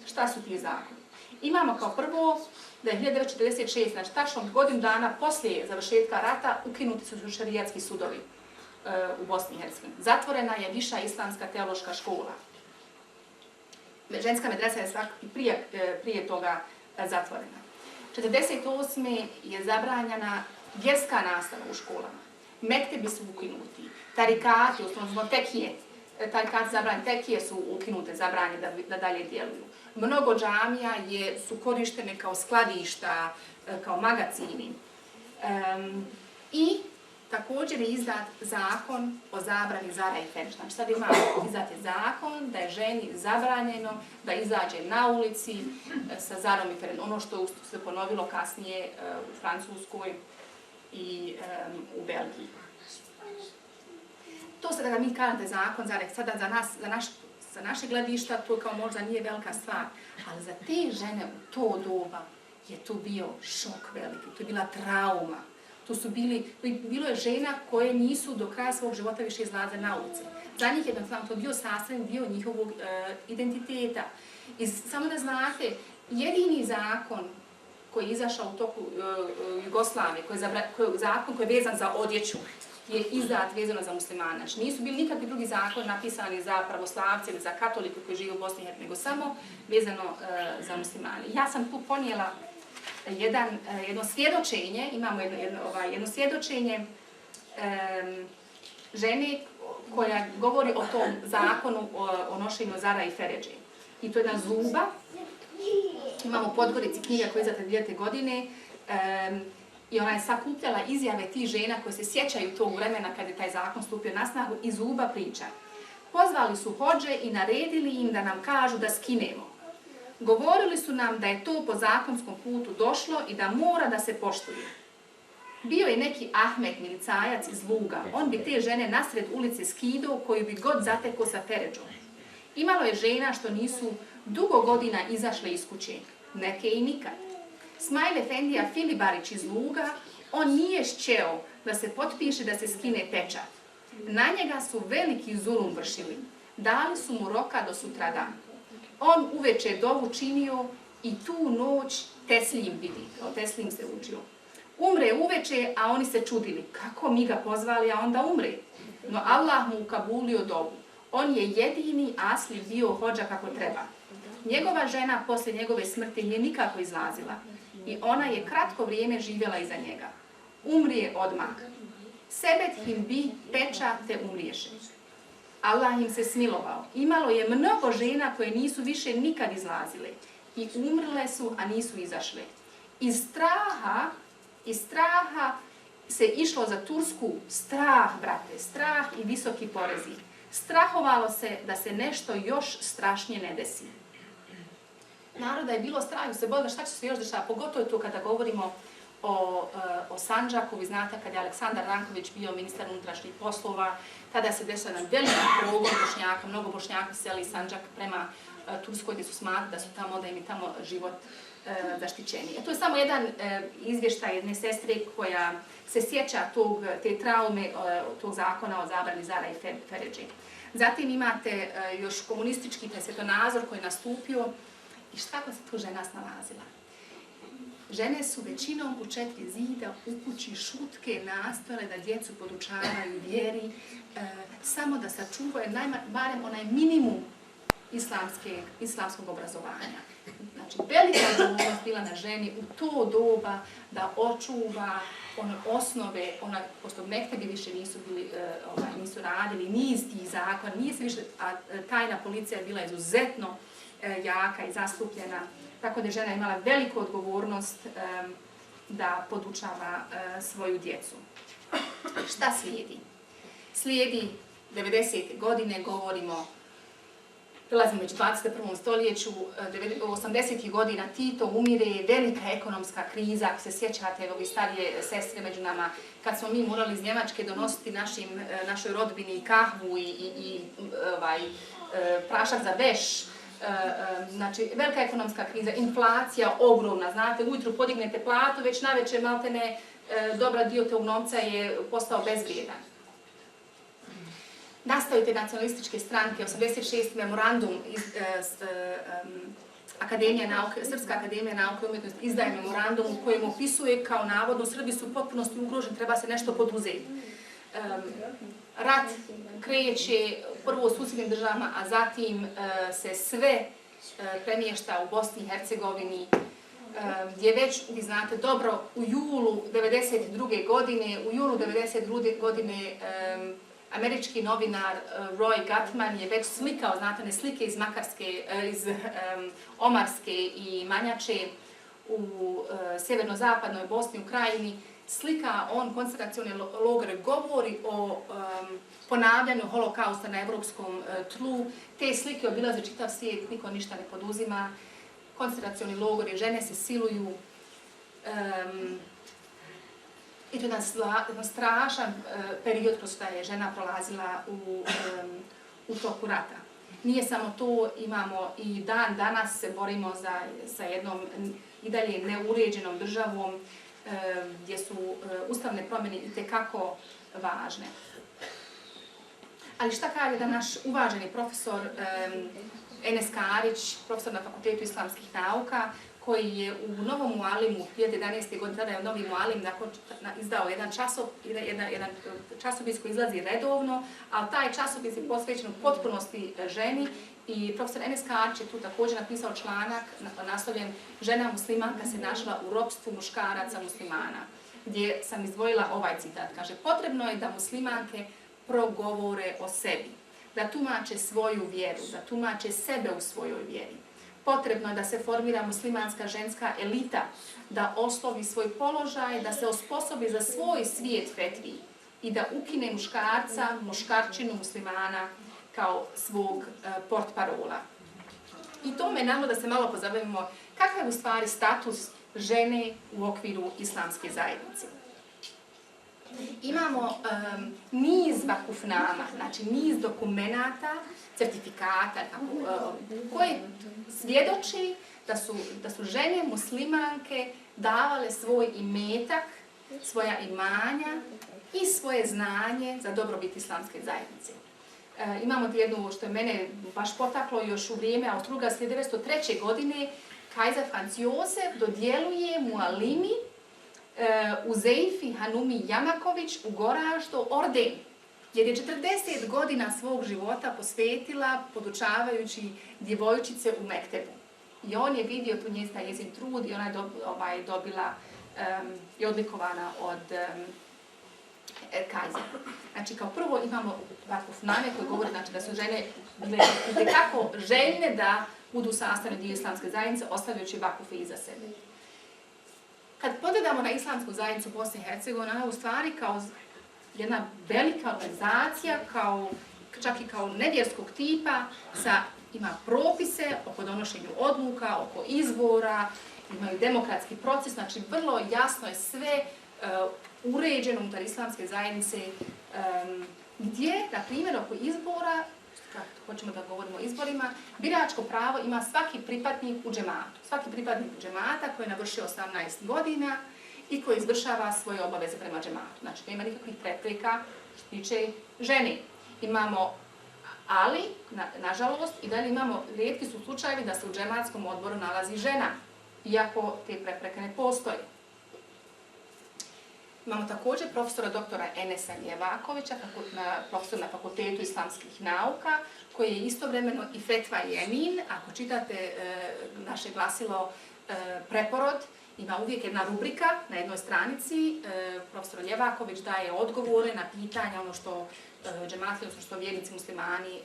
Šta su ti zakoni? Imamo kao prvo da je 1946, znači tačno godinu dana poslije završetka rata, ukinuti su šerijatski sudovi u Bosni i Hercegovini. Zatvorena je Viša islamska teološka škola. Ženska medresa je prije toga zatvorena. 1948. je zabranjena vjerska nastava u školama. Mektebi su ukinuti. Tarikati, odnosno tekije, tarikati zabranjeni, tekije su ukinute, zabranjene da dalje djeluju. Mnogo džamija su korištene kao skladišta, kao magacini. I također je izdat zakon o zabrani zara i feređa. Znači sad imamo izdat je zakon da je ženi zabranjeno da izađe na ulici sa zarom i feređom. Ono što se ponovilo kasnije u Francuskoj i u Belgiji. To sada da mi kažete zakon, sada za naše gledišta to kao možda nije velika stvar, ali za te žene u to doba je to bio šok veliki, to je bila trauma. Bilo je žena koje nisu do kraja svog života više izlaze na ulice. Za njih je to bio sastavni dio njihovog identiteta. I samo da znate, jedini zakon koji je izašao u toku Jugoslavije, zakon koji je vezan za odjeću, je izdat vezano za muslimane. Znači nisu bili nikakvi drugi zakon napisani za pravoslavce ili za katolike koji žive u Bosni i Hercegovini, nego samo vezano za muslimane. Ja sam tu ponijela jedno svjedočenje, imamo jedno svjedočenje žene koja govori o tom zakonu o nošenju zara i feređe. I to je jedna Zuba. Imamo u Podgorici knjiga koja je izdata 2000. godine i ona je sakupljala izjave tih žena koje se sjećaju tog vremena kada je taj zakon stupio na snagu i Zuba priča. Pozvali su hodže i naredili im da nam kažu da skinemo. Govorili su nam da je to po zakonskom putu došlo i da mora da se poštuje. Bio je neki Ahmet milicajac iz Luga. On bi te žene nasred ulice skidao koju bi god zatekao sa feređom. Imalo je žena što nisu dugo godina izašle iz kuće, neke i nikad. Smajl Efendija Filibarić iz Luga, on nije šćeo da se potpiše da se skine pečat. Na njega su veliki zulum vršili. Dali su mu roka do sutradan. On uveče dovu činio i tu noć Teslim vidi, kao Teslim se učio. Umre uveče, a oni se čudili. Kako mi ga pozvali, a onda umre? No Allah mu ukabulio dovu. On je jedini asli bio hodža kako treba. Njegova žena poslije njegove smrti nije nikako izlazila i ona je kratko vrijeme živjela iza njega. Umrije odmah. Sebet him bi peča te umriješe. Allah im se smilovao. Imalo je mnogo žena koje nisu više nikad izlazile i umrle su, a nisu izašle. Iz straha se išlo za Tursku, strah, brate, strah i visoki porezi. Strahovalo se da se nešto još strašnije ne desi. Naroda je bilo strah, se bojilo šta će se još dešavati, pogotovo to kada govorimo o Sandžaku. Vi znate kad je Aleksandar Ranković bio ministar unutrašnjih poslova, tada se desio jedan veliki progon Bošnjaka, mnogo Bošnjaka seli iz Sandžaka prema Turskoj gdje su smatrali da su tamo, da im je tamo život zaštićeniji. To je samo jedan izvještaj jedne sestre koja se sjeća te traume, tog zakona o zabrani zara i feređe. Zatim imate još komunistički svjetonazor koji je nastupio i šta se tu žena nalazila? Žene su većinom u 4 zida u kući šutke nastojale da djecu podučavaju vjeri, samo da sačuvaju barem onaj minimum islamskog obrazovanja. Znači, velika odgovornost bila na ženi u to doba da očuva one osnove, pošto mektebi više nisu radili, niz tih zakona, nije se više, a tajna policija je bila izuzetno jaka i zastupljena, tako da je žena imala veliku odgovornost da podučava svoju djecu. Šta slijedi? Slijedi 90. godine, govorimo, prelazimo već u 21. stoljeću, 80. godina Tito umire, velika ekonomska kriza, ako se sjećate, ovi starije sestre među nama, kad smo mi morali iz Njemačke donositi našoj rodbini kahvu i prašak za veš. Znači, velika ekonomska kriza, inflacija ogromna, znate, ujutru podignete platu, već navečer maltene dobra dio tog novca je postao bezvrijedan. Nastaju te nacionalističke stranke, 86. memorandum Srpska akademija nauke i umjetnosti izdaje memorandum u kojem opisuje kao navodno Srbi su u potpunosti ugroženi, treba se nešto poduzeti. Rat kreće prvo u susjednim državama, a zatim se sve premješta u Bosni i Hercegovini. gdje već, vi znate dobro, u julu 1992. godine američki novinar Roy Gutman je već slikao, znate, ne slike iz Makarske, iz Omarske i Manjače u sjeverno-zapadnoj Bosni, u Krajini, slika on koncentracione logore, govori o ponavljanju holokausta na evropskom tlu. Te slike obilaze čitav svijet, niko ništa ne poduzima. Koncentracioni logori, žene se siluju. I to je jedan strašan period kroz što je žena prolazila u toku rata. Nije samo to, imamo i dan danas se borimo sa jednom i dalje neuređenom državom gdje su ustavne promjene itekako važne. Ali šta kaže da naš uvaženi profesor Enes Karić, profesor na Fakultetu islamskih nauka, koji je u Novom Mualimu 2011. godine, tada je Novi Mualim izdao jedan časopis koji izlazi redovno, a taj časopis je posvećen u potpunosti ženi i profesor Enes Karić je tu također napisao članak naslovljen Žena muslimanka se našla u ropstvu muškaraca muslimana, gdje sam izdvojila ovaj citat. Kaže, potrebno je da muslimanke progovore o sebi, da tumače svoju vjeru, da tumače sebe u svojoj vjeri. Potrebno je da se formira muslimanska ženska elita, da oslovi svoj položaj, da se osposobi za svoj svijet fetvi i da ukine muškarca, muškarčinu muslimana kao svog portparola. I to me navodi da se malo pozabavimo kakav je u stvari status žene u okviru islamske zajednice. Imamo niz vakufnama, znači niz dokumenata, certifikata koji svjedoči da su žene muslimanke davale svoj imetak, svoja imanja i svoje znanje za dobrobit islamske zajednice. Imamo jednu što je mene baš potaklo još u vrijeme Austro-Ugarske 1903. godine, Kajzer Franz Josef dodjeluje mualimi Uzeifi Hanumi Jamaković u Goraždu orden, jer je 40 godina svog života posvetila podučavajući djevojčice u Mektebu. I on je vidio tu njezin trud i ona je dobila i odlikovana od Kajzera. Znači, kao prvo imamo vakufname koji govori da su žene itekako željne da budu sastavni dio islamske zajednice, ostavljajući vakufe iza sebe. Kad pogledamo na islamsku zajednicu Bosne i Hercegovine, ona je u stvari kao jedna velika organizacija, čak i kao nevjerskog tipa, ima propise oko donošenju odluka, oko izbora, imaju demokratski proces, znači vrlo jasno je sve uređeno unutar islamske zajednice, gdje, na primjer, oko izbora, kako hoćemo da govorimo o izborima, biračko pravo ima svaki pripadnik u džematu. Svaki pripadnik džemata koji je navršio 18 godina i koji izvršava svoje obaveze prema džematu. Znači, nema nikakvih prepreka što tiče žene. Imamo, ali, nažalost, i dalje imamo, rijetki su slučajevi da se u džematskom odboru nalazi žena, iako te prepreke ne postoje. Imamo također profesora doktora Enesa Ljevakovića, profesor na Fakultetu islamskih nauka, koji je istovremeno i fetva i emin. Ako čitate naše glasilo Preporod, ima uvijek jedna rubrika na jednoj stranici. Profesor Ljevaković daje odgovore na pitanja, ono što džematlije, odnosno što vjernici muslimani,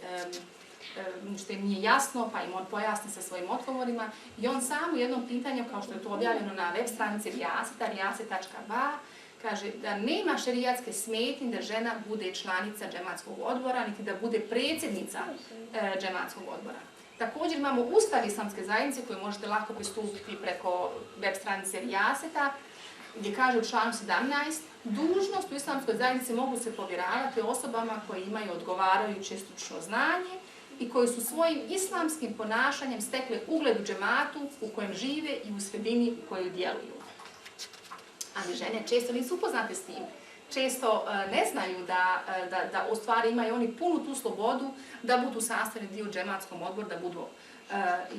što im nije jasno, pa im on pojasni sa svojim odgovorima. I on sam u jednom pitanju, kao što je to objavljeno na web stranici Rijaseta, rijase.ba, kaže da nema šerijatske smetnje da žena bude članica džematskog odbora, niti da bude predsjednica džematskog odbora. Također imamo Ustav islamske zajednice koji možete lako pristupiti preko web stranice Rijaseta, gdje kaže u članu 17, dužnost u islamskoj zajednici mogu se povjeravati osobama koji imaju odgovarajuće stručno znanje i koji su svojim islamskim ponašanjem stekli ugled u džematu u kojem žive i u sredini u kojoj djeluju. Ali žene često nisu upoznate s tim. Često ne znaju da u stvari imaju oni punu tu slobodu da budu sastavni dio džematskom odboru, da budu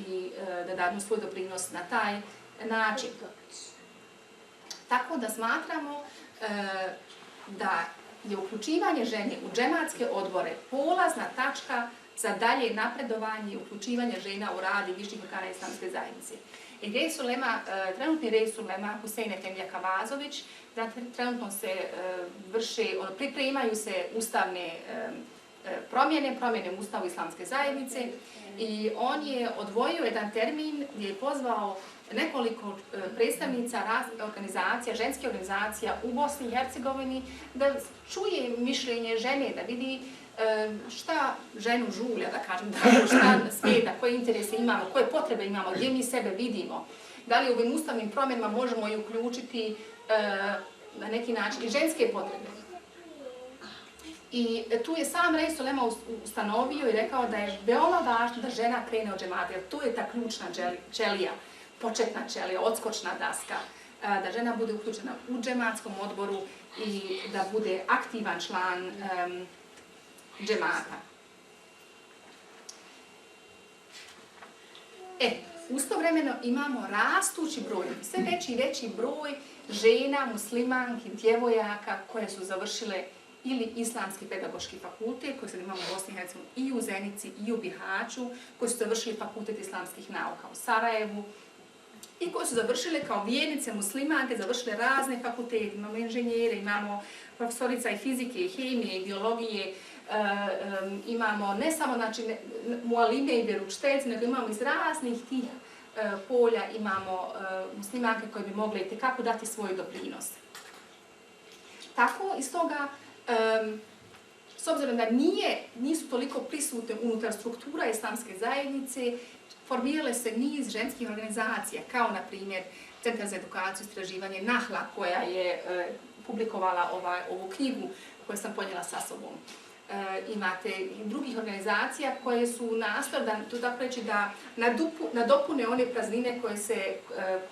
i da dadu svoj doprinos na taj način. Tako da smatramo da je uključivanje žene u džematske odbore polazna tačka za dalje napredovanje i uključivanje žena u rad i viših organa islamske zajednice. I trenutni Reis Ulema Husein Efendija Kavazović, trenutno se pripremaju se ustavne promjene u Ustavu islamske zajednice i on je odvojio jedan termin gdje je pozvao nekoliko predstavnica organizacija, ženskih organizacija u Bosni i Hercegovini da čuje mišljenje žene, da vidi šta ženu žulja, da kažem, šta smeta, koje interese imamo, koje potrebe imamo, gdje mi sebe vidimo. Da li u ovim ustavnim promjenama možemo i uključiti na neki način i ženske potrebe. I tu je sam Reis Ulema ustanovio i rekao da je veoma važno da žena krene od džemata, jer tu je ta ključna ćelija, početna ćelija, odskočna daska, da žena bude uključena u džematskom odboru i da bude aktivan član džemata. Istovremeno imamo rastući broj, sve veći i veći broj žena, muslimanki, djevojaka koje su završile ili Islamski pedagoški fakultet, koji sad imamo u Bosni i Hercegovini i u Zenici i u Bihaću, koji su završili Fakultet islamskih nauka u Sarajevu i koji su završile kao vjernice muslimanke, završile razne fakultete, imamo inženjere, imamo profesorica i fizike, i hemije, i biologije, imamo ne samo mualime i vjeroučiteljice, nego imamo iz raznih tih polja, imamo muslimanke koje bi mogle itekako dati svoj doprinos. Tako, iz toga, s obzirom da nisu toliko prisutne unutar struktura islamske zajednice, formirale se niz ženskih organizacija, kao na primjer Centar za edukaciju i istraživanje Nahla, koja je publikovala ovu knjigu koju sam ponijela sa sobom. Imate i drugih organizacija koje su nastojale, tako reći, da nadopune one praznine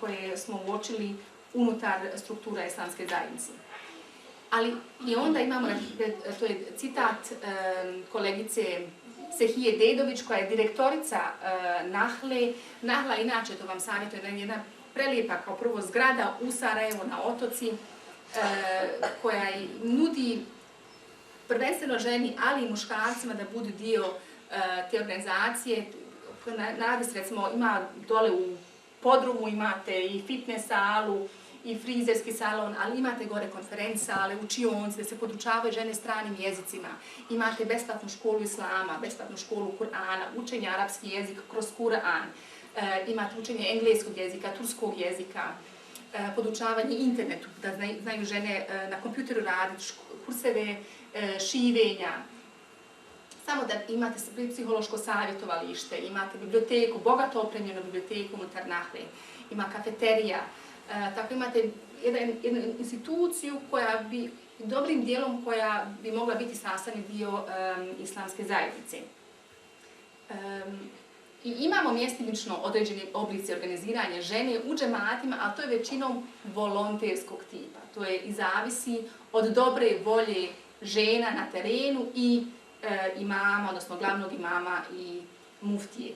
koje smo uočili unutar struktura islamske zajednice. Ali i onda imamo, to je citat kolegice Sehije Dedović, koja je direktorica Nahle. Nahla, inače, to vam savjetujem, jedna prelijepa kao prvo zgrada u Sarajevu na otoci, koja nudi prvenstveno ženi, ali i muškarcima da budu dio te organizacije. Nade se, recimo, ima dole u podrumu, imate i fitness salu, i frizerski salon, ali imate gore konferenc sale, učionci, da se podučavaju žene stranim jezicima. Imate besplatnu školu islama, besplatnu školu Kur'ana, učenje arapski jezik kroz Kur'an. Imate učenje engleskog jezika, turskog jezika, podučavanje internetu, da znaju žene na kompjuteru raditi, kurseve šivenja. Samo da imate psihološko savjetovalište, imate biblioteku, bogato opremljenu biblioteku unutar Nahle, ima kafeterija. Tako imate jednu instituciju koja bi, dobrim dijelom koja bi mogla biti sastavni dio islamske zajednice. I imamo mjestimično određeni oblici organiziranja žene u džematima, ali to je većinom volonterskog tipa. To je i zavisi od dobre volje žena na terenu i imama, odnosno glavnog imama i muftije.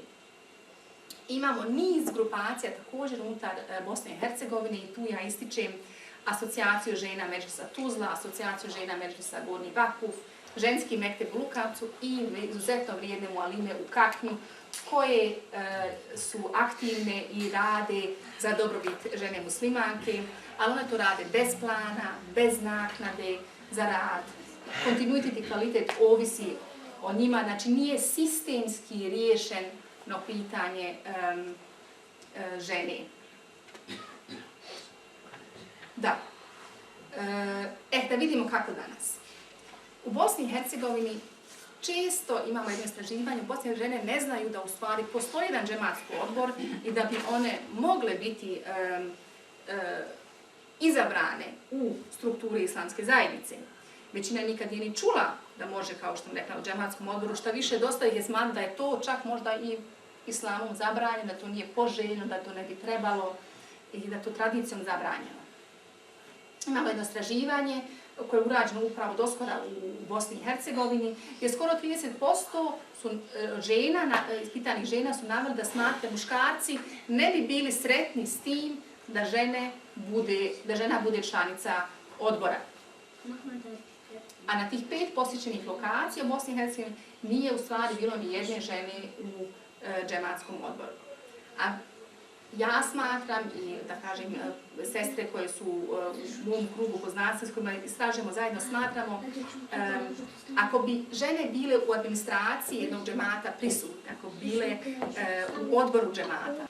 Imamo niz grupacija također unutar Bosne i Hercegovine i tu ja ističem Asocijaciju žena Medžlisa Tuzla, Asocijaciju žena Medžlisa Gornji Vakuf, Ženski mekteb u Lukavcu i izuzetno vrijedne mualime u Kaknju, koje su aktivne i rade za dobrobit žene muslimanke, ali one to rade bez plana, bez naknade za rad. Kontinuitet i kvalitet ovisi o njima, znači nije sistemski riješeno pitanje žene. Da. Da vidimo kako danas. U Bosni i Hercegovini često imamo jedno istraživanje, u Bosni žene ne znaju da u stvari postoji jedan džematski odbor i da bi one mogle biti izabrane u strukturi islamske zajednice. Većina nikad nije ni čula da može, kao što sam rekla, u džematskom odboru, šta više dosta ih je smatram da je to čak možda i islamom zabranjeno, da to nije poželjno, da to ne bi trebalo i da to tradicijom zabranjeno. Imamo jedno istraživanje koje je urađeno upravo doskora u Bosni i Hercegovini, gdje skoro 30% ispitanih žena su naveli da smatraju muškarci ne bi bili sretni s tim da žena bude članica odbora. A na tih 5 posjećenih lokacija u Bosni i Hercegovini nije u stvari bilo ni jedne žene u džematskom odboru. A ja smatram i da kažem sestre koje su u mom krugu poznanstva s kojima istražujemo zajedno smatramo ako bi žene bile u administraciji jednog džemata prisutne, ako bi bile u odboru džemata,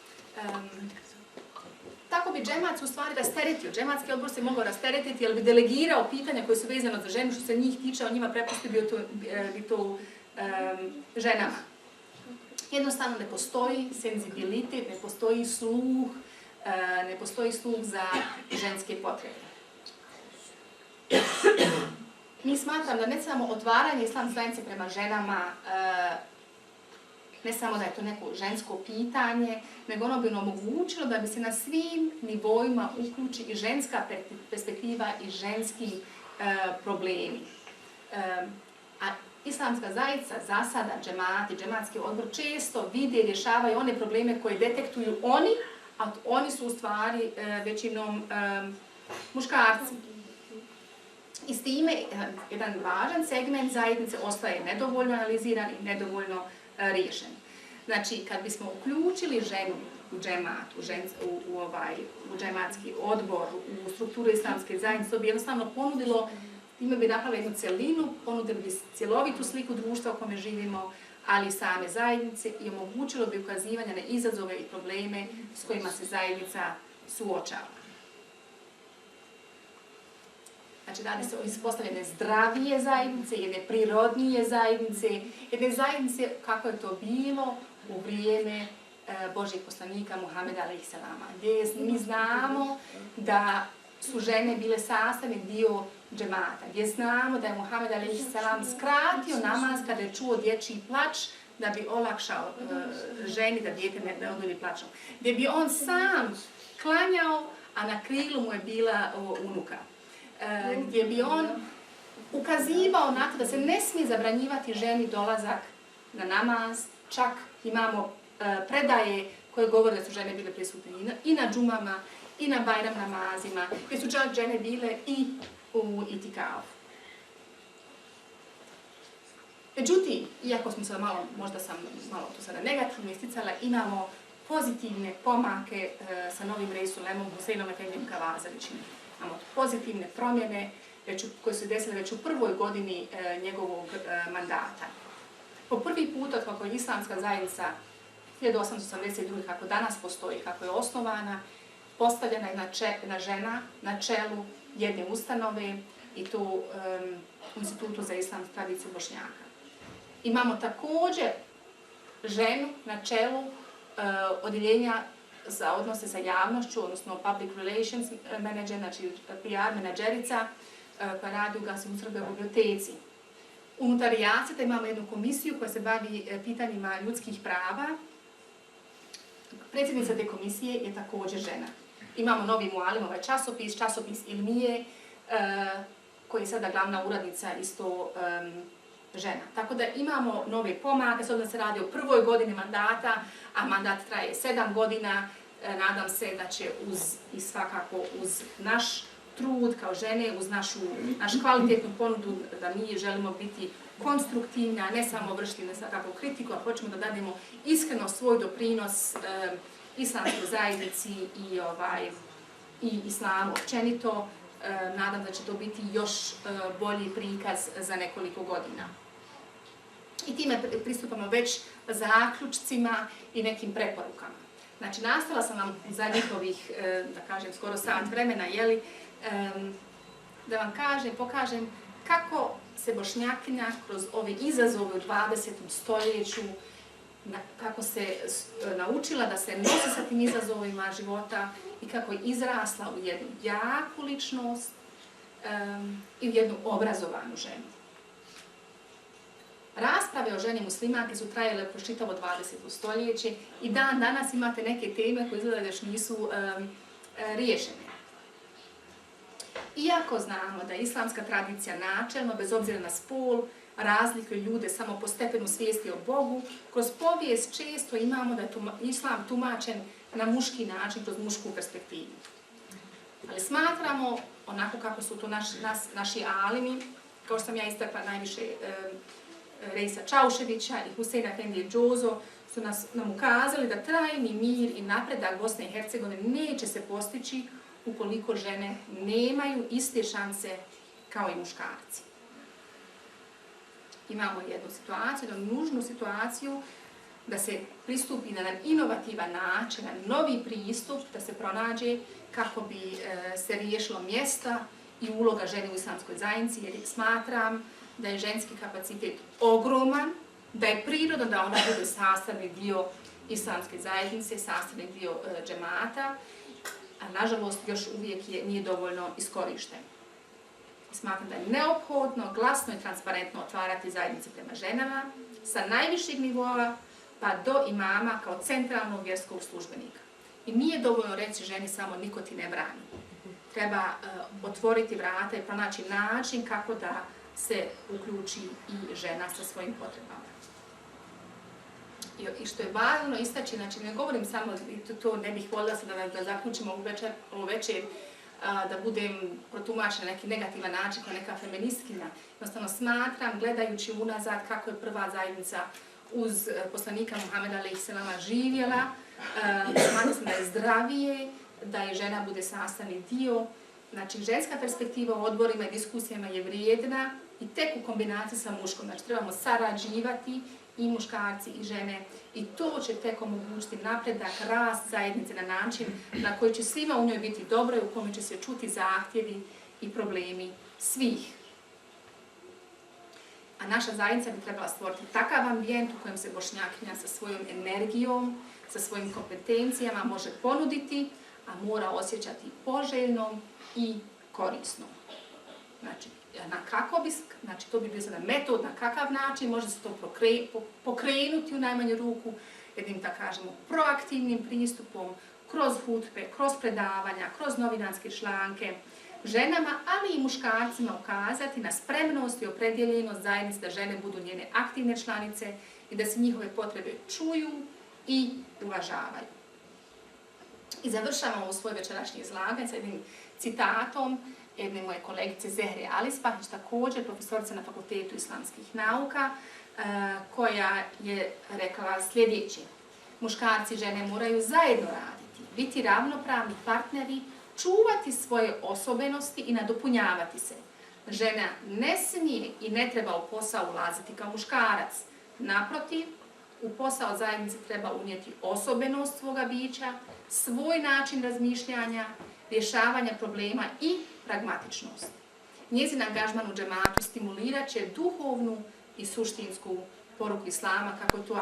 tako bi džemat u stvari rasteretio. Džematski odbor se mogao rasteretiti jer bi delegirao pitanja koje su vezane za ženu, što se njih tiče, o njima prepustio bi to ženama. Jednostavno ne postoji senzibilitet, ne postoji sluh za ženske potrebe. Mi smatram da ne samo otvaranje islamske zajednice prema ženama, ne samo da je to neko žensko pitanje, nego ono bi nam omogućilo da bi se na svim nivoima uključi i ženska perspektiva i ženski problemi. A islamska zajednica, za sada, džemati, džematski odbor često vide i rješavaju one probleme koje detektuju oni, a oni su u stvari većinom muškarci. I s time jedan važan segment zajednice ostaje nedovoljno analiziran i nedovoljno riješen. Znači, kad bismo uključili ženu u džemat, u džematski odbor, u strukturu islamske zajednice, to bi jednostavno ponudilo, time bi napravili jednu celinu, ponudili bi cjelovitu sliku društva u kome živimo, ali i same zajednice i omogućilo bi ukazivanje na izazove i probleme s kojima se zajednica suočava. Znači, radi se o ispostavljene zdravije zajednice, jedne prirodnije zajednice, jedne zajednice kako je to bilo u vrijeme Božjeg poslanika Muhameda a.s. gdje mi znamo da su žene bile sastavni dio džemata, gdje znamo da je Muhammed a.s. skratio namaz kada je čuo dječji plač da bi olakšao ženi da dijete ne odolji plačom. Gdje bi on sam klanjao, a na krilu mu je bila unuka. Gdje bi on ukazivao na to da se ne smije zabranjivati ženi dolazak na namaz, čak imamo predaje koje govore da su žene bile prisutne i na džumama, i na bajram namazima, gdje su čak žene bile i u itikafu. Međutim, iako smo sada malo, možda sam malo to sada negativno isticala, imamo pozitivne pomake sa novim Resulemom Huseinom Efendijem Kavazovićem. Imamo pozitivne promjene koje su desile već u prvoj godini njegovog mandata. Po prvi put od kako je islamska zajednica 1882. kako danas postoji, kako je osnovana, postavljena jedna žena na čelu jedne ustanove i to u Institutu za islamsku tradiciju Bošnjaka. Imamo također ženu na čelu odjeljenja za odnose sa javnošću, odnosno Public Relations Manager, znači PR menadžerica koja radi u Gasimusrbe biblioteci. Unutar JASET-a imamo jednu komisiju koja se bavi pitanjima ljudskih prava. Predsjednica te komisije je također žena. Imamo novi Mualim, ovaj časopis Ilmije, koji je sada glavna uradnica isto žena. Tako da imamo nove pomake, s obzirom da se radi o prvoj godini mandata, a mandat traje 7 godina. Nadam se da će i svakako uz naš trud kao žene, uz našu kvalitetnu ponudu, da mi želimo biti konstruktivni, a ne samo vršiti nekakvu kritiku, a hoćemo da dademo iskreno svoj doprinos islamskoj zajednici i islamu općenito. Nadam da će to biti još bolji prikaz za nekoliko godina. I time pristupamo već zaključcima i nekim preporukama. Znači, nastala sam vam za njihovih, da kažem, skoro sat vremena, da vam pokažem kako se Bošnjakinja kroz ove izazove u 20. stoljeću, kako se naučila da se nosi sa tim izazovima života i kako je izrasla u jednu jaku ličnost i u jednu obrazovanu ženu. Rasprave o ženi muslimanke su trajale kroz čitavo 20. stoljeće i dan danas imate neke teme koje izgleda da još nisu riješene. Iako znamo da je islamska tradicija načelno, bez obzira na spol, razlikuje ljude samo po stepenu svijesti o Bogu, kroz povijest često imamo da je islam tumačen na muški način, kroz mušku perspektivu. Ali smatramo, onako kako su to naši alimi, kao što sam ja istakla najviše Reisa Čauševića i Huseina Efendije Džozo, su nam ukazali da trajni mir i napredak Bosne i Hercegovine neće se postići ukoliko žene nemaju iste šanse kao i muškarci. Imamo jednu situaciju, jednu nužnu situaciju da se pristupi na jedan inovativan način, na novi pristup, da se pronađe kako bi se riješilo mjesta i uloga žene u islamskoj zajednici, jer smatram da je ženski kapacitet ogroman, da je prirodno da ona bude sastavni dio islamske zajednice, sastavni dio džemata, a nažalost još uvijek nije dovoljno iskorišten. Smatram da je neophodno, glasno i transparentno otvarati zajednice prema ženama sa najvišeg nivoa pa do imama kao centralnog vjerskog službenika. I nije dovoljno reći ženi samo niko ti ne brani. Treba otvoriti vrata i pronaći način kako da se uključi i žena sa svojim potrebama. I što je važno istaći, znači ne govorim samo, to ne bih voljela da zaključimo ovu večer, da budem protumačena na neki negativan način kao neka feministkinja. Jednostavno smatram, gledajući unazad kako je prva zajednica uz poslanika Muhameda a.s. živjela, smatram da je zdravije, da je žena bude sastavni dio. Znači, ženska perspektiva u odborima i diskusijama je vrijedna i tek u kombinaciji sa muškom. Znači, trebamo sarađivati i muškarci i žene i to će tek omogućiti napredak, rast zajednice na način na koji će svima u njoj biti dobro i u kome će se čuti zahtjevi i problemi svih. A naša zajednica bi trebala stvoriti takav ambijent u kojem se Bošnjakinja sa svojom energijom, sa svojim kompetencijama može ponuditi, a mora osjećati poželjnom i korisnom. Znači, to bi bio sada metod na kakav način može se to pokrenuti u najmanju ruku, jednim, da kažemo, proaktivnim pristupom, kroz hutbe, kroz predavanja, kroz novinarske članke, ženama, ali i muškarcima ukazati na spremnost i opredjeljenost zajednice da žene budu njene aktivne članice i da se njihove potrebe čuju i uvažavaju. I završamo ovo svoje večerašnje izlaganje sa jednim citatom jedne moje kolegice Zehre Alispahić, također profesorica na Fakultetu islamskih nauka, koja je rekla sljedeće. Muškarci i žene moraju zajedno raditi, biti ravnopravni partneri, čuvati svoje osobenosti i nadopunjavati se. Žena ne smije i ne treba u posao ulaziti kao muškarac. Naprotiv, u posao zajednice treba unijeti osobenost svoga bića, svoj način razmišljanja, rješavanja problema i pragmatičnost. Njezin angažman u džematu stimulirat će duhovnu i suštinsku poruku islama, kako je to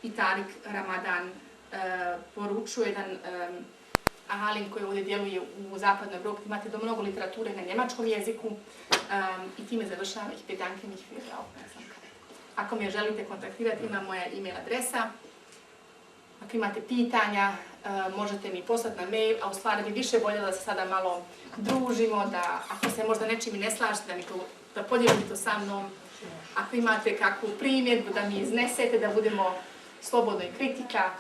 i Tarik Ramadan poručuje, jedan alim koji ovdje djeluje u zapadnoj Evropi. Imate do mnogo literature na njemačkom jeziku i time završavam ih pedanke njih firao. Ako me želite kontaktirati, ima moja e-mail adresa. Ako imate pitanja, možete mi poslati na mail, a u stvari bi više voljela da se sada malo družimo, da ako se možda nečim i ne slažete, da podijelite to sa mnom. Ako imate kakvu primjedbu, da mi iznesete, da budemo slobodno i kritika.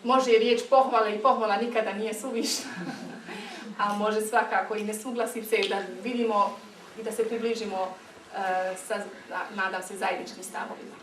Može i riječ pohvale i pohvala nikada nije suvišna, a može svakako i nesuglasice da vidimo i da se približimo sa, nadam se, zajedničkim stavovima.